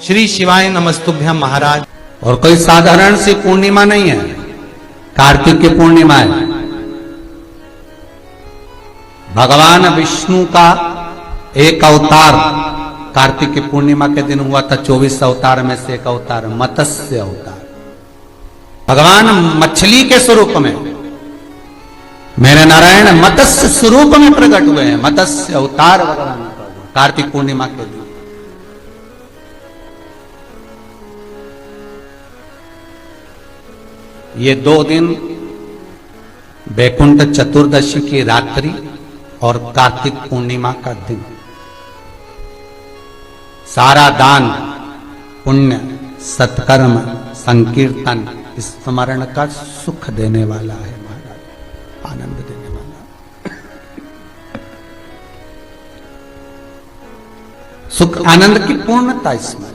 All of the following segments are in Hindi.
श्री शिवाय नमस्तुभ्यम महाराज। और कोई साधारण सी पूर्णिमा नहीं है, कार्तिक की पूर्णिमा है। भगवान विष्णु का एक अवतार कार्तिक की पूर्णिमा के दिन हुआ था। 24 अवतार में से एक अवतार मत्स्य अवतार। भगवान मछली के स्वरूप में, मेरे नारायण मत्स्य स्वरूप में प्रकट हुए हैं। मत्स्य अवतार भगवान कार्तिक पूर्णिमा के दिन। ये 2 दिन वैकुंठ चतुर्दशी की रात्रि और कार्तिक पूर्णिमा का दिन सारा दान पुण्य सत्कर्म संकीर्तन स्मरण का सुख देने वाला है महाराज, आनंद देने वाला। सुख आनंद की पूर्णता इसमें।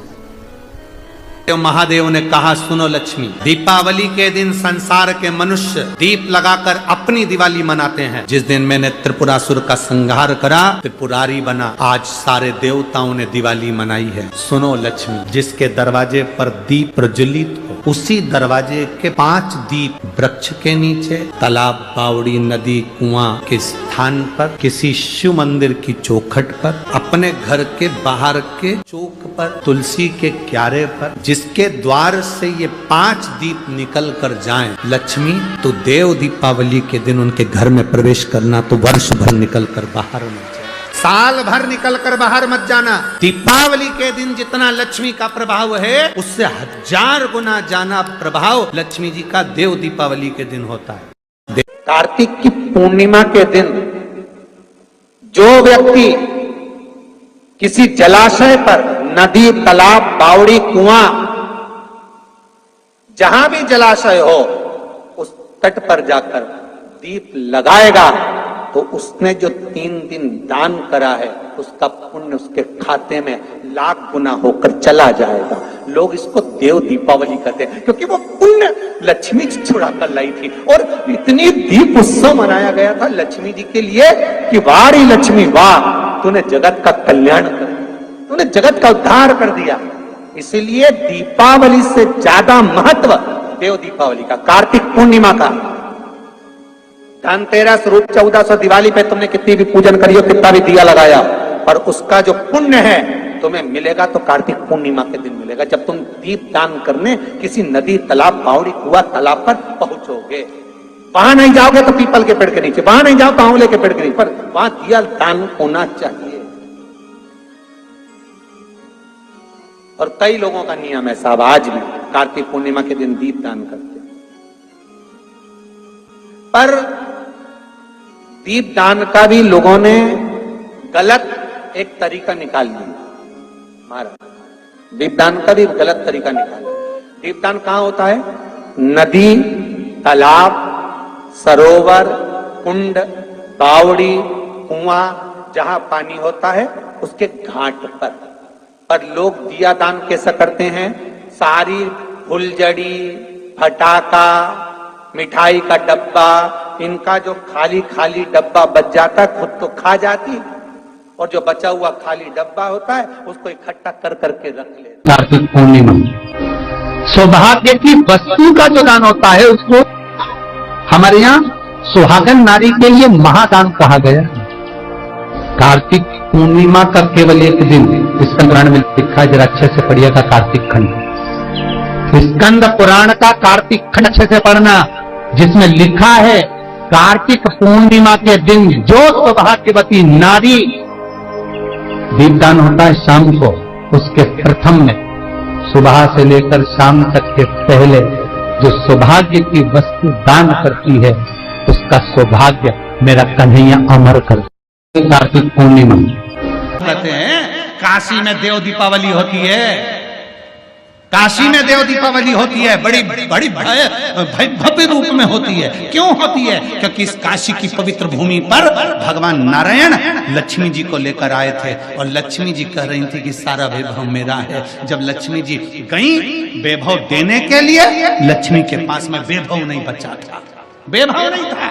महादेव ने कहा, सुनो लक्ष्मी, दीपावली के दिन संसार के मनुष्य दीप लगाकर अपनी दिवाली मनाते हैं। जिस दिन मैंने त्रिपुरासुर का संहार करा, त्रिपुरारी बना, आज सारे देवताओं ने दिवाली मनाई है। सुनो लक्ष्मी, जिसके दरवाजे पर दीप प्रज्वलित हो, उसी दरवाजे के 5 दीप वृक्ष के नीचे, तालाब, बावड़ी, नदी, कुआं के स्थान पर, किसी शिव मंदिर की चौखट पर, अपने घर के बाहर के चौक पर, तुलसी के क्यारे पर, जिसके द्वार से ये 5 दीप निकल कर जाएं, लक्ष्मी तो देव दीपावली के दिन उनके घर में प्रवेश करना, तो वर्ष भर निकल कर बाहर मत जाना, साल भर निकल कर बाहर मत जाना। दीपावली के दिन जितना लक्ष्मी का प्रभाव है, उससे 1000 गुना ज्यादा प्रभाव लक्ष्मी जी का देव दीपावली के दिन होता है। कार्तिक की पूर्णिमा के दिन जो व्यक्ति किसी जलाशय पर, नदी, तालाब, बावड़ी, कुआं, जहां भी जलाशय हो, उस तट पर जाकर दीप लगाएगा, तो उसने जो 3 दिन दान करा है, उसका पुण्य उसके खाते में लाख गुना होकर चला जाएगा। लोग इसको देव दीपावली कहते हैं, क्योंकि वो पुण्य लक्ष्मी जी छुड़ा कर लाई थी। और इतनी दीप उत्सव मनाया गया था लक्ष्मी जी के लिए कि वाह रे लक्ष्मी वाह, तूने जगत का कल्याण कर दिया, तूने जगत का उद्धार कर दिया। इसलिए दीपावली से ज्यादा महत्व देव दीपावली का, कार्तिक पूर्णिमा का। धनतेरस, रूप 1400, दिवाली पे तुमने कितनी भी पूजन करी हो, कितना भी दिया लगाया, पर उसका जो पुण्य है तुम्हें मिलेगा तो कार्तिक पूर्णिमा के दिन मिलेगा, जब तुम दीप दान करने किसी नदी, तालाब, बावड़ी, कुआं, तालाब पर पहुंचोगे। वहां नहीं जाओगे तो पीपल के पेड़ के नीचे, वहां नहीं जाओ तो आंवले के पेड़ के नीचे, पर वहां दिया दान होना चाहिए। और कई लोगों का नियम है साहब, आज भी कार्तिक पूर्णिमा के दिन दीप दान करते, पर दीप दान का भी लोगों ने गलत एक तरीका निकाल लिया महाराज। दीपदान का भी गलत तरीका निकाला। दीपदान कहां होता है? नदी, तालाब, सरोवर, कुंड, बावड़ी, कुआं, जहां पानी होता है उसके घाट पर लोग दिया दान कैसा करते हैं? सारी फुलझड़ी, फटाका, मिठाई का डब्बा, इनका जो खाली खाली डब्बा बच जाता है, खुद तो खा जाती, और जो बचा हुआ खाली डब्बा होता है उसको इकट्ठा कर करके रख ले। कार्तिक पूर्णिमा सौभाग्य की वस्तु का जो दान होता है, उसको हमारे यहाँ सुहागन नारी के लिए महादान कहा गया। कार्तिक पूर्णिमा का केवल एक दिन, स्कंद पुराण में लिखा है, जरा अच्छे से पढ़िएगा कार्तिक खंड, स्कंद पुराण का कार्तिक खंड अच्छे से पढ़ना, जिसमें लिखा है कार्तिक पूर्णिमा के दिन जो सौभाग्यवती नारी, दीपदान होता है शाम को, उसके प्रथम में सुबह से लेकर शाम तक के पहले जो सौभाग्य की वस्तु दान करती है, उसका सौभाग्य मेरा कन्हैया अमर कर। कार्तिक पूर्णिमा कहते हैं काशी में देव दीपावली होती है, काशी में देव दीपावली होती है, बड़ी बड़ी भव्य रूप में होती है। क्यों होती है? क्योंकि इस काशी की पवित्र भूमि पर भगवान नारायण लक्ष्मी जी को लेकर आए थे, और लक्ष्मी जी कह रही थी कि सारा वैभव मेरा है। जब लक्ष्मी जी गई वैभव देने के लिए, लक्ष्मी के पास में वैभव नहीं बचा था, वैभव नहीं था।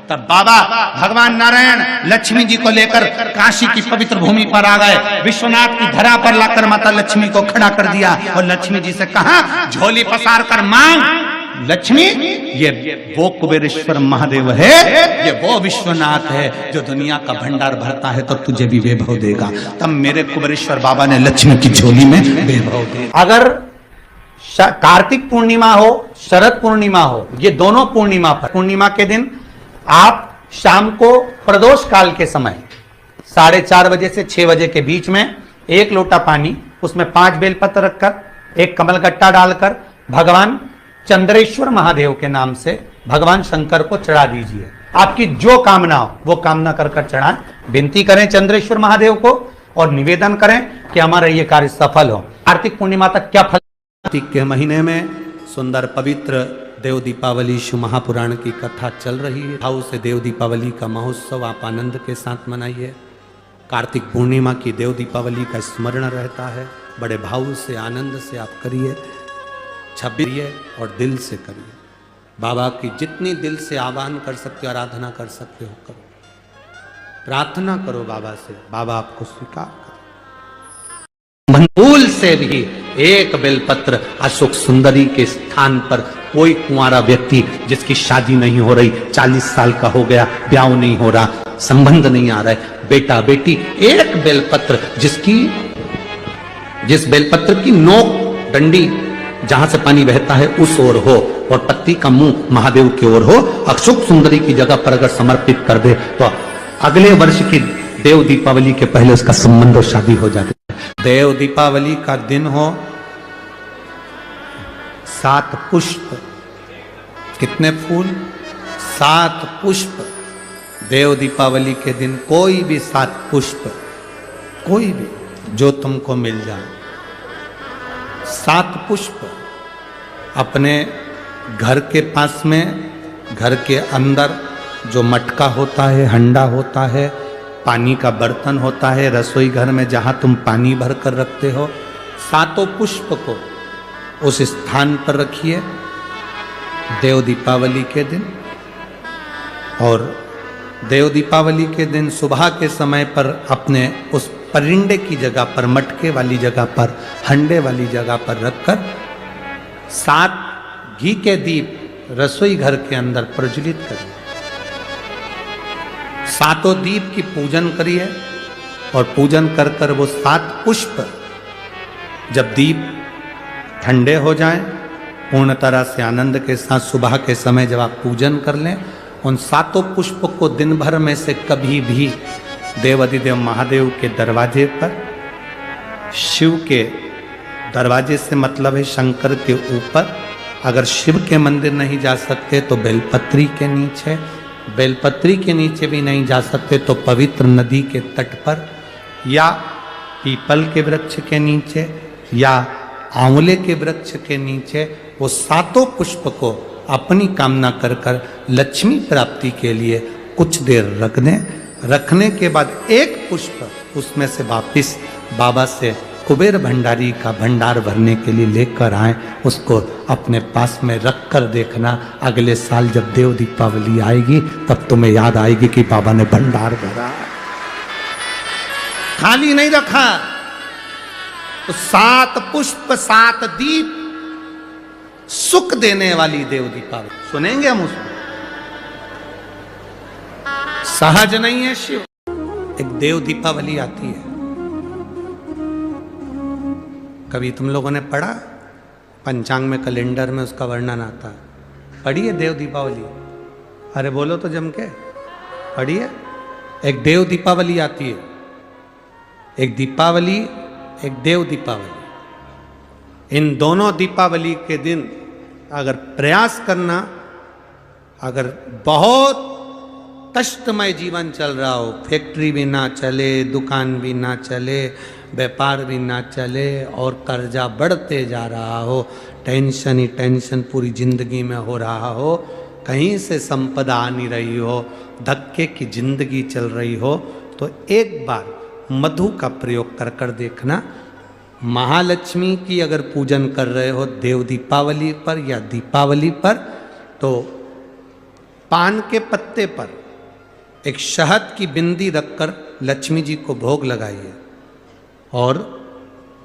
तब बाबा भगवान नारायण लक्ष्मी जी को लेकर काशी की पवित्र भूमि पर आ गए। विश्वनाथ की धरा पर लाकर माता लक्ष्मी को खड़ा कर दिया और लक्ष्मी जी से कहा, झोली पसार कर मांग। लक्ष्मी, ये वो कुबेरेश्वर महादेव है, ये वो विश्वनाथ है जो दुनिया का भंडार भरता है, तो तुझे भी वैभव देगा। तब मेरे कुबेरेश्वर बाबा ने लक्ष्मी की झोली में वैभव दिया। अगर कार्तिक पूर्णिमा हो, शरद पूर्णिमा हो, ये दोनों पूर्णिमा पर, पूर्णिमा के दिन आप शाम को प्रदोष काल के समय 4:30 बजे से 6 बजे के बीच में 1 लोटा पानी, उसमें 5 बेलपत्र रखकर, 1 कमलगट्टा डालकर भगवान चंद्रेश्वर महादेव के नाम से भगवान शंकर को चढ़ा दीजिए। आपकी जो कामना हो वो कामना कर कर चढ़ाएं। विनती करें चंद्रेश्वर महादेव को और निवेदन करें कि हमारा ये कार्य सफल हो। कार्तिक पूर्णिमा तक क्या फल? कार्तिक के महीने में सुंदर पवित्र देव दीपावली शिव महापुराण की कथा चल रही है। भाव से देव दीपावली का महोत्सव आप आनंद के साथ मनाइए। कार्तिक पूर्णिमा की देव दीपावली का स्मरण रहता है। बड़े भाव से आनंद से आप करिए, छबिए और दिल से करिए। बाबा की जितनी दिल से आह्वान कर सकते हो, आराधना कर सकते हो, करो। प्रार्थना करो बाबा से, बाबा आपको स्वीकार करो। फूल से भी 1 बेलपत्र अशोक सुंदरी के स्थान पर कोई कुंवारा व्यक्ति जिसकी शादी नहीं हो रही, 40 साल का हो गया, ब्याह नहीं हो रहा, संबंध नहीं आ रहा है, बेटा बेटी, 1 बेलपत्र जिस बेलपत्र की नोक डंडी जहां से पानी बहता है उस ओर हो और पत्ती का मुंह महादेव की ओर हो, अशोक सुंदरी की जगह पर अगर समर्पित कर दे तो अगले वर्ष की देव दीपावली के पहले उसका संबंध और शादी हो जाती है। देव दीपावली का दिन हो, 7 पुष्प, कितने फूल? 7 पुष्प। देव दीपावली के दिन कोई भी 7 पुष्प, कोई भी जो तुमको मिल जाए, 7 पुष्प अपने घर के पास में, घर के अंदर जो मटका होता है, हंडा होता है, पानी का बर्तन होता है, रसोई घर में जहां तुम पानी भर कर रखते हो, 7 पुष्प को उस स्थान पर रखिए देव दीपावली के दिन। और देव दीपावली के दिन सुबह के समय पर अपने उस परिंडे की जगह पर, मटके वाली जगह पर, हंडे वाली जगह पर रखकर 7 घी के दीप रसोई घर के अंदर प्रज्वलित करिए। 7 दीप की पूजन करिए और पूजन कर कर वो 7 पुष्प जब दीप ठंडे हो जाएं, पूर्ण तरह से आनंद के साथ सुबह के समय जब आप पूजन कर लें, उन 7 पुष्प को दिन भर में से कभी भी देवाधिदेव महादेव के दरवाजे पर, शिव के दरवाजे से मतलब है शंकर के ऊपर, अगर शिव के मंदिर नहीं जा सकते तो बेलपत्री के नीचे, बेलपत्री के नीचे भी नहीं जा सकते तो पवित्र नदी के तट पर, या पीपल के वृक्ष के नीचे, या आंवले के वृक्ष के नीचे वो 7 पुष्प को अपनी कामना कर कर लक्ष्मी प्राप्ति के लिए कुछ देर रख दें। रखने के बाद 1 पुष्प उसमें से वापिस बाबा से कुबेर भंडारी का भंडार भरने के लिए लेकर आए, उसको अपने पास में रख कर देखना। अगले साल जब देव दीपावली आएगी तब तुम्हें याद आएगी कि बाबा ने भंडार भरा, खाली नहीं रखा। तो 7 पुष्प 7 दीप, सुख देने वाली देव दीपावली। सुनेंगे हम उसको, सहज नहीं है शिव। एक देव दीपावली आती है, कभी तुम लोगों ने पढ़ा? पंचांग में, कैलेंडर में उसका वर्णन आता है। पढ़िए देव दीपावली, अरे बोलो तो जम के पढ़िए। एक देव दीपावली आती है, एक दीपावली, एक देव दीपावली। इन दोनों दीपावली के दिन अगर प्रयास करना, अगर बहुत कष्टमय जीवन चल रहा हो, फैक्ट्री भी ना चले, दुकान भी ना चले, व्यापार भी ना चले और कर्जा बढ़ते जा रहा हो, टेंशन ही टेंशन पूरी जिंदगी में हो रहा हो, कहीं से संपदा आ नहीं रही हो, धक्के की जिंदगी चल रही हो, तो एक बार मधु का प्रयोग कर कर देखना। महालक्ष्मी की अगर पूजन कर रहे हो देव दीपावली पर या दीपावली पर, तो पान के पत्ते पत्ते पर एक शहद की बिंदी रखकर लक्ष्मी जी को भोग लगाइए और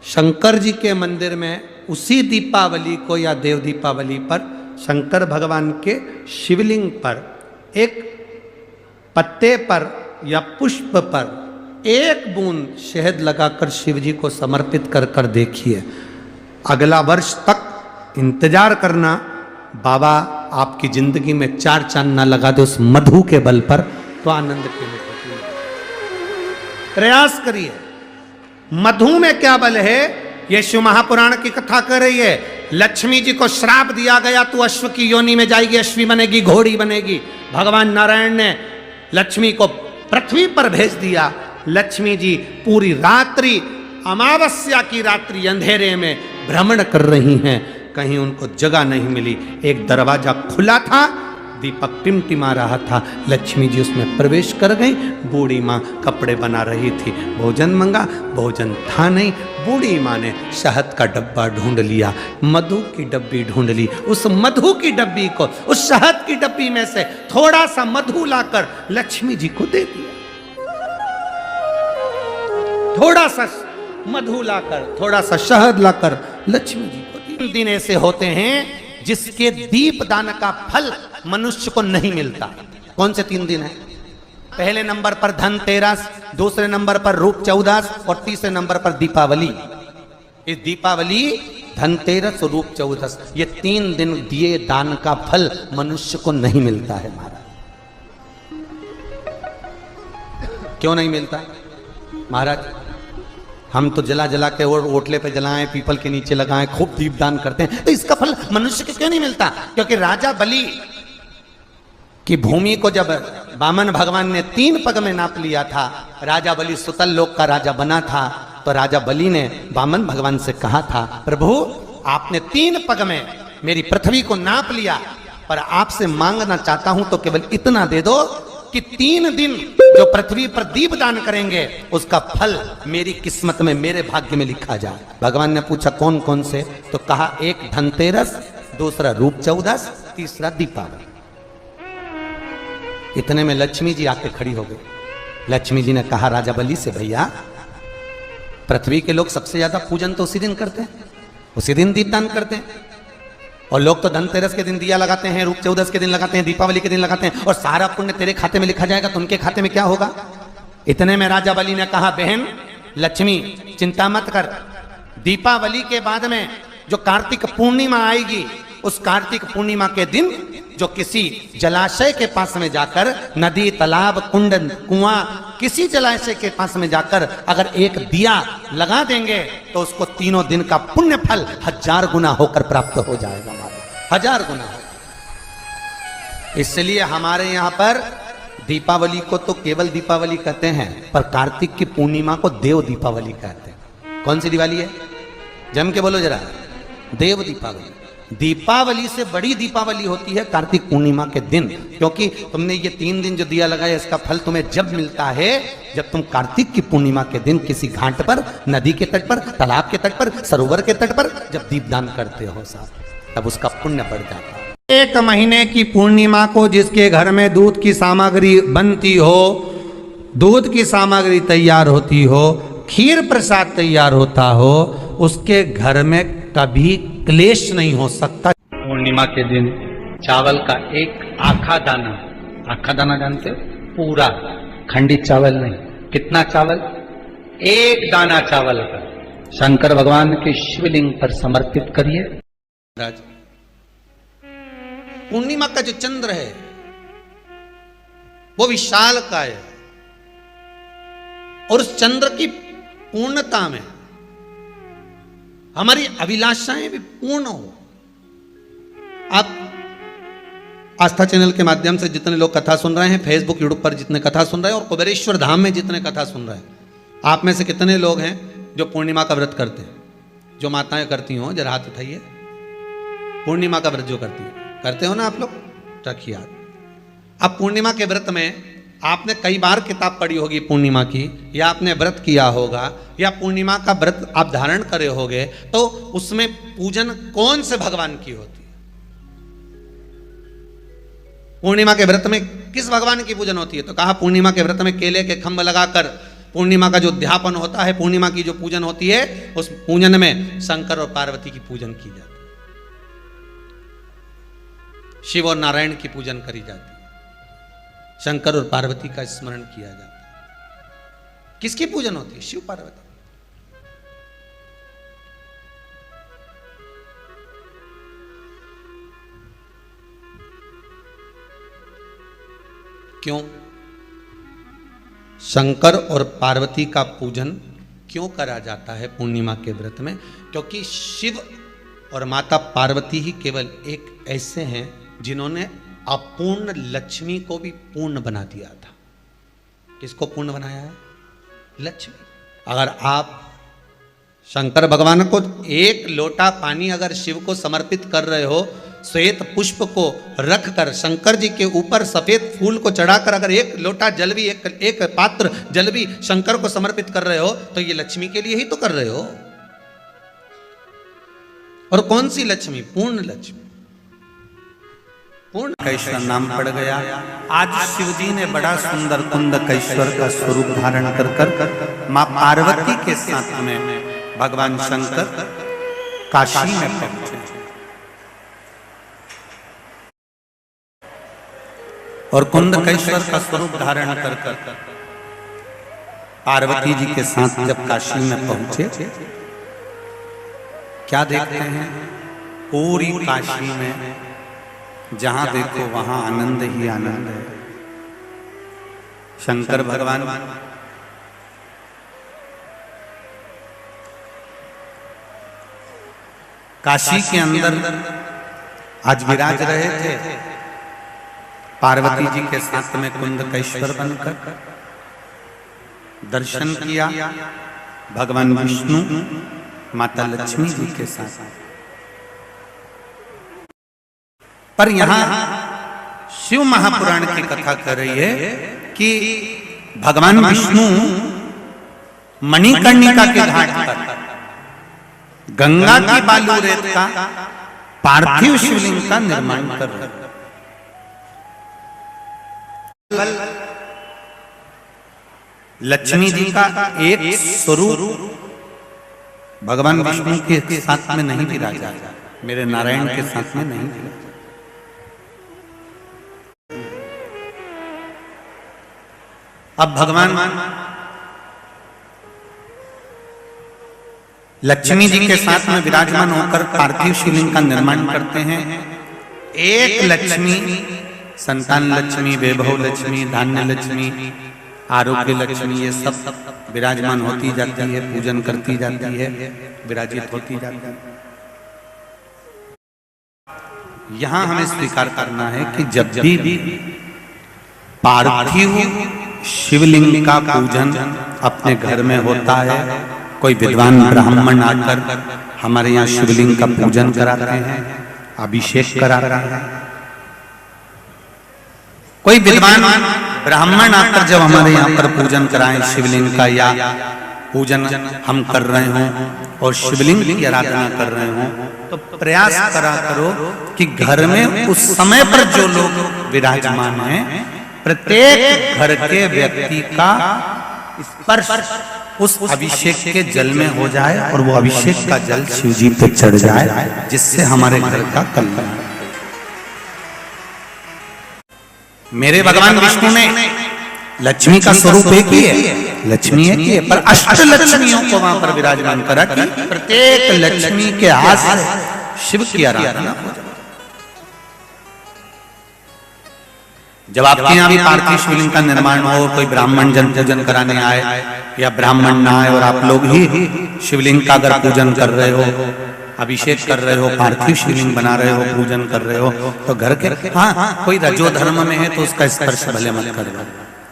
शंकर जी के मंदिर में उसी दीपावली को या देव दीपावली पर शंकर भगवान के शिवलिंग पर एक पत्ते पर या पुष्प पर एक बूंद शहद लगाकर शिव जी को समर्पित कर कर देखिए। अगला वर्ष तक इंतजार करना, बाबा आपकी जिंदगी में 4 चांद ना लगा दे उस मधु के बल पर, तो आनंद के लिए प्रयास करिए। मधु में क्या बल है? ये शिव महापुराण की कथा कर रही है। लक्ष्मी जी को श्राप दिया गया, तू अश्व की योनि में जाएगी, अश्वी बनेगी, घोड़ी बनेगी। भगवान नारायण ने लक्ष्मी को पृथ्वी पर भेज दिया। लक्ष्मी जी पूरी रात्रि, अमावस्या की रात्रि अंधेरे में भ्रमण कर रही हैं, कहीं उनको जगह नहीं मिली। एक दरवाजा खुला था, दीपक टिमटिमा रहा था, लक्ष्मी जी उसमें प्रवेश कर गई। बूढ़ी माँ कपड़े बना रही थी, भोजन मंगा, भोजन था नहीं। बूढ़ी माँ ने शहद का डब्बा ढूंढ लिया, मधु की डब्बी ढूंढ ली। उस मधु की डब्बी को, उस शहद की डब्बी में से थोड़ा सा मधु लाकर लक्ष्मी जी को दे दिया। थोड़ा सा मधु लाकर, थोड़ा सा शहद लाकर लक्ष्मी जी को दिया। 3 दिन ऐसे होते हैं जिसके दीपदान का फल मनुष्य को नहीं मिलता। कौन से 3 दिन है? पहले नंबर पर धनतेरस, दूसरे नंबर पर रूप चौदस और तीसरे नंबर पर दीपावली। इस दीपावली, धनतेरस और रूप चौदस, ये 3 दिन दिए दान का फल मनुष्य को नहीं मिलता है महाराज। क्यों नहीं मिलता महाराज? हम तो जला जला के और ओटले पे जलाएं, पीपल के नीचे लगाएं, खूब दीपदान करते हैं, तो इसका फल मनुष्य को क्यों नहीं मिलता? क्योंकि राजा बलि की भूमि को जब वामन भगवान ने 3 पग में नाप लिया था, राजा बलि सुतल लोक का राजा बना था, तो राजा बलि ने वामन भगवान से कहा था, प्रभु आपने 3 पग में मेरी पृथ्वी को नाप लिया, पर आपसे मांगना चाहता हूं तो केवल इतना दे दो कि 3 दिन जो पृथ्वी पर दीपदान करेंगे उसका फल मेरी किस्मत में, मेरे भाग्य में लिखा जाए। भगवान ने पूछा कौन कौन से? तो कहा एक धनतेरस, दूसरा रूप चौदस, तीसरा दीपावली। इतने में लक्ष्मी जी आके खड़ी हो गई। लक्ष्मी जी ने कहा राजा बलि से, भैया पृथ्वी के लोग सबसे ज्यादा पूजन तो उसी दिन करते हैं, उसी दिन दीपदान करते हैं। और लोग तो धनतेरस के दिन दिया लगाते हैं, रूप चौदस के दिन लगाते हैं, दीपावली के दिन लगाते हैं, और सारा पुण्य तेरे खाते में लिखा जाएगा, तो उनके खाते में क्या होगा? इतने में राजा बलि ने कहा, बहन लक्ष्मी चिंता मत कर, दीपावली के बाद में जो कार्तिक पूर्णिमा आएगी, उस कार्तिक पूर्णिमा के दिन जो किसी जलाशय के पास में जाकर, नदी, तालाब, कुंड, कुआं, किसी जलाशय के पास में जाकर अगर एक दिया लगा देंगे तो उसको 3 दिन का पुण्य फल 1000 गुना होकर प्राप्त हो जाएगा। 1000 गुना हो। इसलिए हमारे यहाँ पर दीपावली को तो केवल दीपावली कहते हैं, पर कार्तिक की पूर्णिमा को देव दीपावली कहते हैं। कौन सी दिवाली है? जम के बोलो जरा। देव दीपावली। दीपावली से बड़ी दीपावली होती है कार्तिक पूर्णिमा के दिन, क्योंकि तुमने ये 3 दिन जो दिया लगाया, इसका फल तुम्हें जब मिलता है जब तुम कार्तिक की पूर्णिमा के दिन किसी घाट पर, नदी के तट पर, तालाब के तट पर, सरोवर के तट पर जब दीपदान करते हो साहब, तब उसका पुण्य बढ़ जाता है। 1 महीने की पूर्णिमा को जिसके घर में दूध की सामग्री बनती हो, दूध की सामग्री तैयार होती हो, खीर प्रसाद तैयार होता हो, उसके घर में कभी क्लेश नहीं हो सकता। पूर्णिमा के दिन चावल का एक आखा दाना जानते हो? पूरा खंडित चावल नहीं। कितना चावल? 1 दाना चावल का शंकर भगवान के शिवलिंग पर समर्पित करिए। पूर्णिमा का जो चंद्र है वो विशाल का है, और उस चंद्र की पूर्णता में हमारी अभिलाषाएं भी पूर्ण हो। आप आस्था चैनल के माध्यम से जितने लोग कथा सुन रहे हैं, फेसबुक यूट्यूब पर जितने कथा सुन रहे हैं, और कुबेरेश्वर धाम में जितने कथा सुन रहे हैं, आप में से कितने लोग हैं जो पूर्णिमा का व्रत करते हैं? जो माताएं करती हो जरा हाथ उठाइए। पूर्णिमा का व्रत जो करते हो ना आप लोग, रखिए हाथ। अब पूर्णिमा के व्रत में आपने कई बार किताब पढ़ी होगी पूर्णिमा की, या आपने व्रत किया होगा, या पूर्णिमा का व्रत आप धारण करे होगे, तो उसमें पूजन कौन से भगवान की होती है? पूर्णिमा के व्रत में किस भगवान की पूजन होती है? तो कहा पूर्णिमा के व्रत में केले के खंभ लगाकर पूर्णिमा का जो अध्यापन होता है, पूर्णिमा की जो पूजन होती है, उस पूजन में शंकर और पार्वती की पूजन की जाती है, शिव और नारायण की पूजन करी जाती है, शंकर और पार्वती का स्मरण किया जाता है। किसकी पूजन होती है? शिव पार्वती। क्यों शंकर और पार्वती का पूजन क्यों करा जाता है पूर्णिमा के व्रत में? क्योंकि शिव और माता पार्वती ही केवल एक ऐसे हैं जिन्होंने अपूर्ण लक्ष्मी को भी पूर्ण बना दिया था। किसको पूर्ण बनाया है? लक्ष्मी। अगर आप शंकर भगवान को एक लोटा पानी अगर शिव को समर्पित कर रहे हो, श्वेत पुष्प को रखकर शंकर जी के ऊपर सफेद फूल को चढ़ाकर अगर एक लोटा जल भी, एक पात्र जल भी शंकर को समर्पित कर रहे हो, तो ये लक्ष्मी के लिए ही तो कर रहे हो। और कौन सी लक्ष्मी? पूर्ण लक्ष्मी। पूर्ण कैश्वर नाम पड़ गया। आज शिव जी ने बड़ा सुंदर कुंद कैश्वर का स्वरूप धारण कर मां पार्वती के साथ में भगवान शंकर काशी में पहुंचे और कुंद कैश्वर का स्वरूप धारण कर पार्वती जी के साथ जब काशी में पहुंचे, क्या देखते हैं? पूरी काशी में जहां देखो वहां आनंद ही आनंद है। शंकर भगवान काशी के अंदर आज विराज रहे थे, पार्वती जी के साथ में कुंद कैश्वर बनकर दर्शन किया भगवान विष्णु माता लक्ष्मी जी के साथ। पर यहां शिव महापुराण की कथा कर रही है कि भगवान विष्णु मणिकर्णिका के घाट पर गंगा की बालू रेत का पार्थिव शिवलिंग का निर्माण कर रहे हैं। लक्ष्मी जी का एक स्वरूप भगवान विष्णु के साथ में नहीं विराजा, मेरे नारायण के साथ में नहीं विराजा। अब भगवान लक्ष्मी जी के साथ में विराजमान होकर पार्थिव शिवलिंग का निर्माण करते हैं। एक लक्ष्मी, संतान लक्ष्मी, वैभव लक्ष्मी, धान्य लक्ष्मी, आरोग्य लक्ष्मी, ये सब विराजमान होती जाती है, पूजन करती जाती है, विराजित होती जाती है। यहां हमें स्वीकार करना है कि जब भी पार्थिव शिवलिंग का पूजन अपने घर में होता है, कोई विद्वान ब्राह्मण आकर हमारे यहाँ शिवलिंग का पूजन कराते हैं, अभिषेक कराते हैं। कोई विद्वान ब्राह्मण आकर जब हमारे यहाँ पर पूजन कराएं शिवलिंग का, या पूजन हम कर रहे हों और शिवलिंग की आराधना कर रहे हों, तो प्रयास करा करो कि घर में उस समय पर जो लोग विराजमान हैं, प्रत्येक घर के व्यक्ति का स्पर्श उस अभिषेक के जल में हो जाए और वो अभिषेक का जल शिव जी पे चढ़ जाए, जिससे हमारे घर का कल्याण। मेरे भगवान विष्णु ने लक्ष्मी का स्वरूप एक ही है, लक्ष्मी एक ही है, पर अष्ट लक्ष्मियों को वहां पर विराजमान करा कि प्रत्येक लक्ष्मी के हाथ से शिव की आराधना हो जाए। जब आपके यहाँ भी पार्थिव शिवलिंग का निर्माण हो, कोई ब्राह्मण जन पूजन कराने आए या ब्राह्मण ना आए और आप लोग ही शिवलिंग का अगर पूजन कर रहे हो, अभिषेक कर रहे हो, पार्थिव शिवलिंग बना रहे हो, पूजन कर रहे हो, तो घर के हाँ कोई रजो धर्म में है तो उसका स्पर्श भले मत कर लो,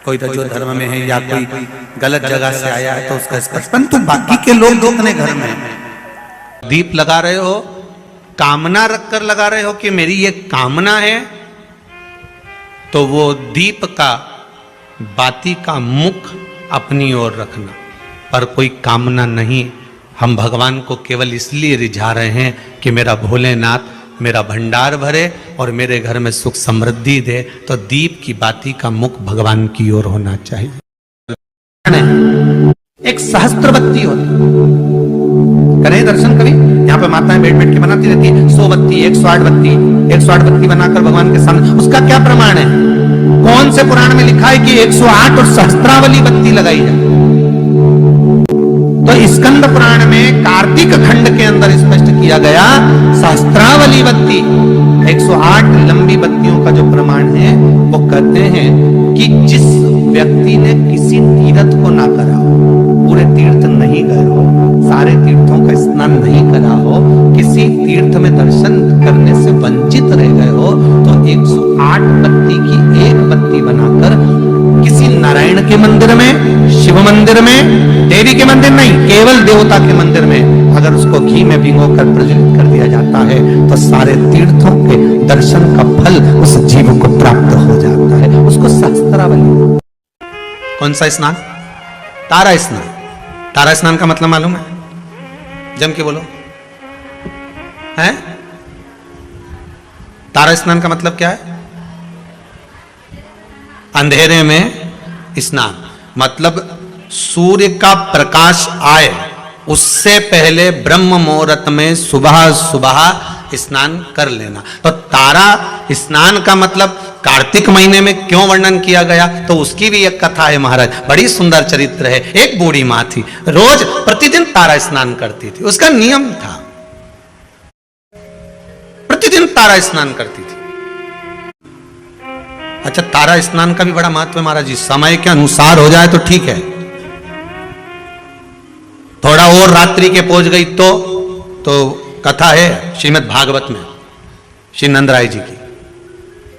कोई रजो धर्म में है या कोई गलत जगह से आया है तो उसका स्पर्श, परंतु बाकी के लोग जो अपने घर में दीप लगा रहे हो, कामना रखकर लगा रहे हो कि मेरी ये कामना है, तो वो दीप का बाती का मुख अपनी ओर रखना, पर कोई कामना नहीं। हम भगवान को केवल इसलिए रिझा रहे हैं कि मेरा भोलेनाथ मेरा भंडार भरे और मेरे घर में सुख समृद्धि दे। तो दीप की बाती का मुख भगवान की ओर होना चाहिए। एक सहस्त्र बत्ती होती, करें दर्शन कभी? यहाँ पे माताएं बैठ बैठ के बनाती रहती है 100 बत्ती, 108 बत्ती, 108 बत्ती बनाकर भगवान के सामने। उसका क्या प्रमाण है? कौन से पुराण में लिखा है कि 108 और सहस्त्रावली बत्ती लगाई जाए? तो स्कंद पुराण में कार्तिक खंड के अंदर स्पष्ट किया गया सहस्त्रावली बत्ती 108 लंबी बत्तियों का जो प्रमाण है वो कहते हैं कि जिस व्यक्ति ने किसी तीर्थ को ना करा हो, पूरे तीर्थ नहीं गए हो, सारे तीर्थों का स्नान नहीं करा हो, किसी तीर्थ में दर्शन करने से वंचित रह गए हो, तो 108 बत्ती की एक बत्ती बनाकर किसी नारायण के मंदिर में, शिव मंदिर में, देवी के मंदिर नहीं, केवल देवता के मंदिर में अगर उसको घी में भिगोकर प्रज्वलित कर दिया जाता है तो सारे तीर्थों के दर्शन का फल उस जीव को प्राप्त हो जाता है। उसको सहस्त्रावली। कौन सा स्नान? तारा स्नान। तारा स्नान का मतलब मालूम है? जम के बोलो। है? तारा स्नान का मतलब क्या है? अंधेरे में स्नान, मतलब सूर्य का प्रकाश आए उससे पहले ब्रह्म मुहूर्त में सुबह सुबह स्नान कर लेना। तो तारा स्नान का मतलब कार्तिक महीने में क्यों वर्णन किया गया? तो उसकी भी एक कथा है महाराज, बड़ी सुंदर चरित्र है। एक बूढ़ी मां थी, रोज प्रतिदिन तारा स्नान करती थी, उसका नियम था, प्रतिदिन तारा स्नान करती थी। अच्छा, तारा स्नान का भी बड़ा महत्व है महाराज जी। समय के अनुसार हो जाए तो ठीक है, थोड़ा और रात्रि के पहुंच गई तो कथा है श्रीमद् भागवत में श्री नंदराय जी की।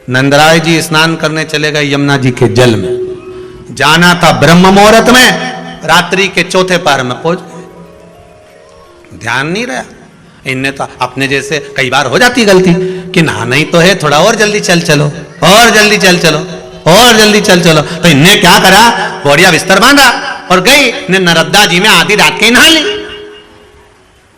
नंदराय जी स्नान करने चले गए यमुना जी के जल में। जाना था ब्रह्म मुहूर्त में, रात्रि के चौथे पहर में पहुंच गए। ध्यान नहीं रहा। इनने तो अपने जैसे कई बार हो जाती गलती कि नहाना ही तो है, थोड़ा और जल्दी चल चलो, और जल्दी चल चलो, और जल्दी चल चलो। तो इनने क्या करा, बढ़िया बिस्तर बांधा और गई ने नर्मदा जी में आधी रात के ही नहा ली।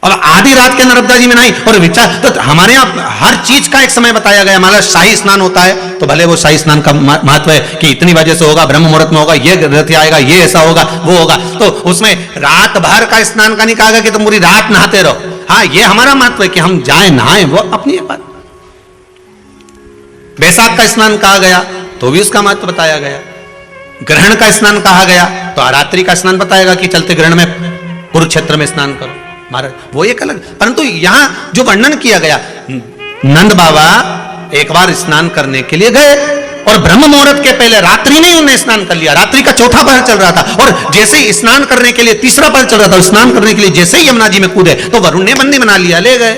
और आधी रात के नर्मदा जी में नहाई और विचार, तो हमारे यहाँ हर चीज का एक समय बताया गया। हमारा शाही स्नान होता है तो भले वो शाही स्नान का महत्व है कि इतनी बजे से होगा, ब्रह्म मुहूर्त में होगा, ये रथ आएगा, ये ऐसा होगा, वो होगा। तो उसमें रात भर का स्नान का नहीं कहा गया कि तुम पूरी रात नहाते रहो। हाँ, ये हमारा महत्व है कि हम जाए नहाएं, वो अपनी एक बात। बैसाख का स्नान कहा गया तो भी उसका महत्व बताया गया। ग्रहण का स्नान कहा गया तो रात्रि का स्नान बताएगा कि चलते ग्रहण में कुरुक्षेत्र में स्नान करो महाराज, वो एक अलग। परंतु यहां जो वर्णन किया गया, नंद बाबा एक बार स्नान करने के लिए गए और ब्रह्म मुहूर्त के पहले रात्रि नहीं उन्हें स्नान कर लिया। रात्रि का चौथा पहर चल रहा था और जैसे ही स्नान करने के लिए तीसरा पहर चल रहा था, स्नान करने के लिए जैसे ही यमुना जी में कूदे तो वरुण ने बंदी बना लिया, ले गए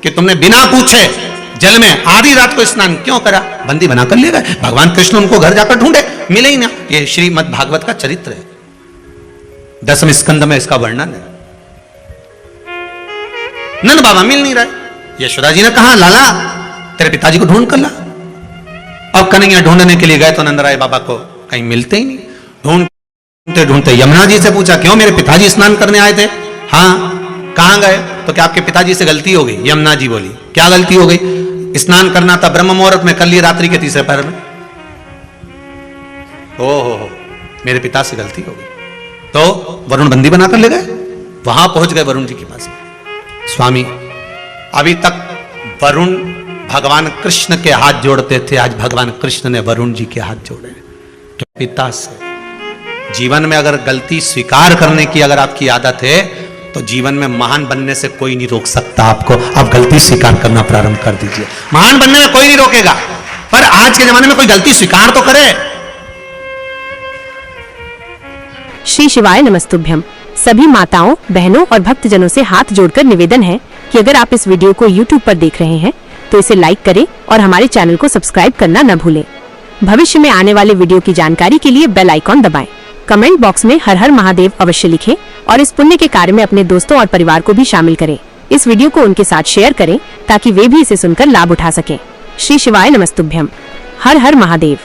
कि तुमने बिना पूछे जल में आधी रात को स्नान क्यों करा, बंदी बनाकर ले गए। भगवान कृष्ण उनको घर जाकर ढूंढे, मिले ही ना। ये श्रीमद् भागवत का चरित्र है, 10वें स्कंद में इसका वर्णन है। नंद बाबा मिल नहीं रहे। यशोदा जी ने कहा, लाला तेरे पिताजी को ढूंढ कर ला। अब कन्हैया ढूंढने के लिए गए तो नंदराय बाबा को कहीं मिलते ही नहीं। ढूंढते ढूंढते यमुना जी से पूछा, क्यों मेरे पिताजी स्नान करने आए थे? हाँ, कहां गए? तो क्या आपके पिताजी से गलती हो गई? यमुना जी बोली, क्या गलती हो गई? स्नान करना था ब्रह्म मुहूर्त में, कर लिए रात्रि के तीसरे पहर में। हो, मेरे पिता से गलती हो गई। तो वरुण बंदी बनाकर ले गए। वहां पहुंच गए वरुण जी के पास। स्वामी, अभी तक वरुण भगवान कृष्ण के हाथ जोड़ते थे, आज भगवान कृष्ण ने वरुण जी के हाथ जोड़े। तो पिता से जीवन में अगर गलती स्वीकार करने की अगर आपकी आदत है तो जीवन में महान बनने से कोई नहीं रोक सकता आपको। आप गलती स्वीकार करना प्रारंभ कर दीजिए, महान बनने में कोई नहीं रोकेगा। पर आज के जमाने में कोई गलती स्वीकार तो करे। श्री शिवाय नमस्तुभ्यम। सभी माताओं, बहनों और भक्तजनों से हाथ जोड़कर निवेदन है कि अगर आप इस वीडियो को YouTube पर देख रहे हैं तो इसे लाइक करें और हमारे चैनल को सब्सक्राइब करना न भूलें। भविष्य में आने वाले वीडियो की जानकारी के लिए बेल आइकॉन दबाएं। कमेंट बॉक्स में हर हर महादेव अवश्य लिखें और इस पुण्य के कार्य में अपने दोस्तों और परिवार को भी शामिल करें। इस वीडियो को उनके साथ शेयर करें ताकि वे भी इसे सुनकर लाभ उठा सकें। श्री शिवाय नमस्तुभ्यम। हर हर महादेव।